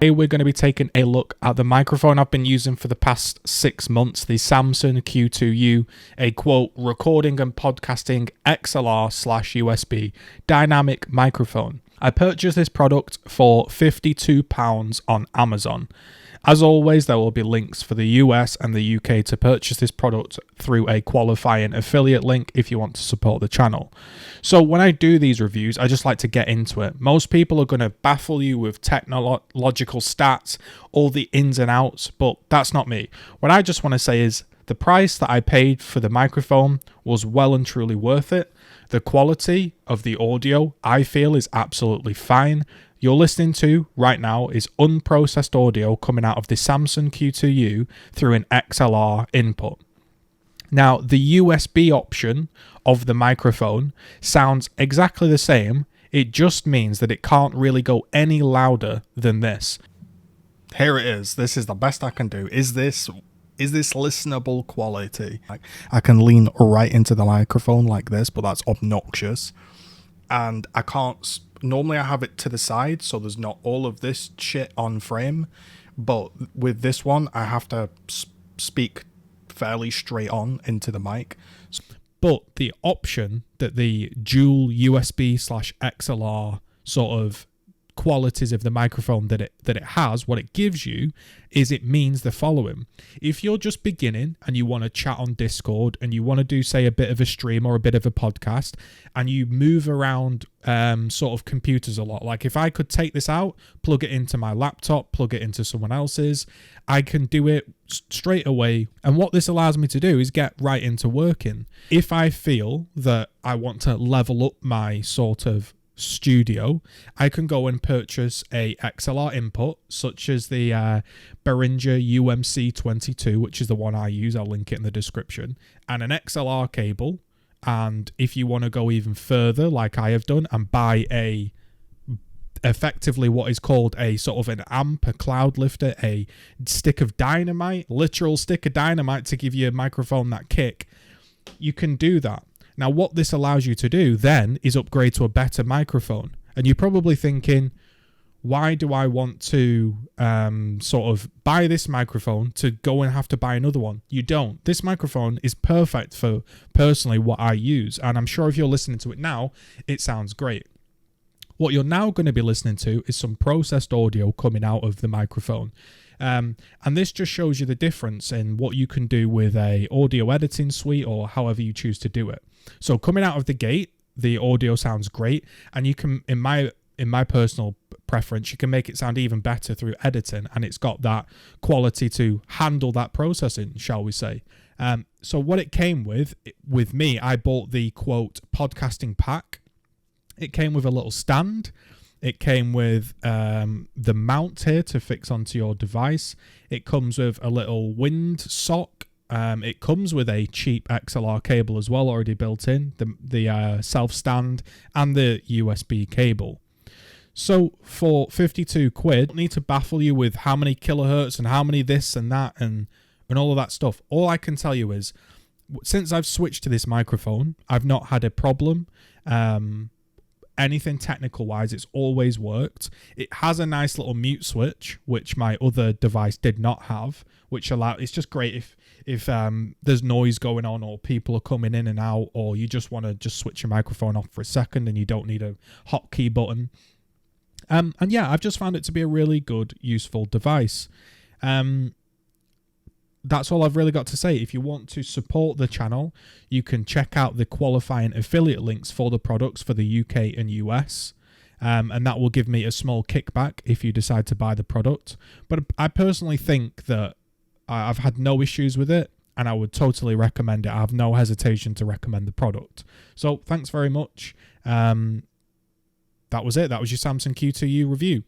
Today we're going to be taking a look at the microphone I've been using for the past 6 months, the SAMSON Q2U, a quote, recording and podcasting XLR/USB dynamic microphone. I purchased this product for £52 on Amazon. As always, there will be links for the US and the UK to purchase this product through a qualifying affiliate link if you want to support the channel. So when I do these reviews, I just like to get into it. Most people are going to baffle you with technological stats, all the ins and outs, but that's not me. What I just want to say is the price that I paid for the microphone was well and truly worth it. The quality of the audio, I feel, is absolutely fine. You're listening to right now is unprocessed audio coming out of the SAMSON Q2U through an XLR input. Now, the USB option of the microphone sounds exactly the same. It just means that it can't really go any louder than this. Here it is. This is the best I can do. Is this listenable quality? I can lean right into the microphone like this, but that's obnoxious. And I can't... Normally I have it to the side, so there's not all of this shit on frame. But with this one, I have to speak fairly straight on into the mic. But the option that the dual USB/XLR sort of qualities of the microphone that it has, what it gives you is it means the following. If you're just beginning and you want to chat on Discord and you want to do, say, a bit of a stream or a bit of a podcast, and you move around sort of computers a lot, like if I could take this out, plug it into my laptop, plug it into someone else's, I can do it straight away. And what this allows me to do is get right into working. If I feel that I want to level up my sort of studio, I can go and purchase a XLR input such as the Behringer UMC22, which is the one I use. I'll link it in the description, and an XLR cable. And if you want to go even further, like I have done, and buy effectively what is called a sort of an amp, a cloud lifter, a stick of dynamite, literal stick of dynamite to give your microphone that kick, you can do that. Now, what this allows you to do then is upgrade to a better microphone. And you're probably thinking, why do I want to sort of buy this microphone to go and have to buy another one? You don't. This microphone is perfect for personally what I use. And I'm sure if you're listening to it now, it sounds great. What you're now going to be listening to is some processed audio coming out of the microphone. And this just shows you the difference in what you can do with a audio editing suite or however you choose to do it. So coming out of the gate, the audio sounds great, and you can, in my personal preference, you can make it sound even better through editing, and it's got that quality to handle that processing, shall we say. So what it came with me, I bought the quote podcasting pack. It came with a little stand. It came with the mount here to fix onto your device. It comes with a little wind sock. It comes with a cheap XLR cable as well, already built in, the self-stand and the USB cable. So for 52 quid, I don't need to baffle you with how many kilohertz and how many this and that and all of that stuff. All I can tell you is, since I've switched to this microphone, I've not had a problem. Anything technical wise, it's always worked. It has a nice little mute switch, which my other device did not have, which it's just great if there's noise going on or people are coming in and out, or you just want to just switch your microphone off for a second and you don't need a hotkey button. And yeah, I've just found it to be a really good, useful device. That's all I've really got to say. If you want to support the channel, you can check out the qualifying affiliate links for the products for the UK and US. And that will give me a small kickback if you decide to buy the product. But I personally think that I've had no issues with it, and I would totally recommend it. I have no hesitation to recommend the product. So thanks very much. That was it. That was your SAMSON Q2U review.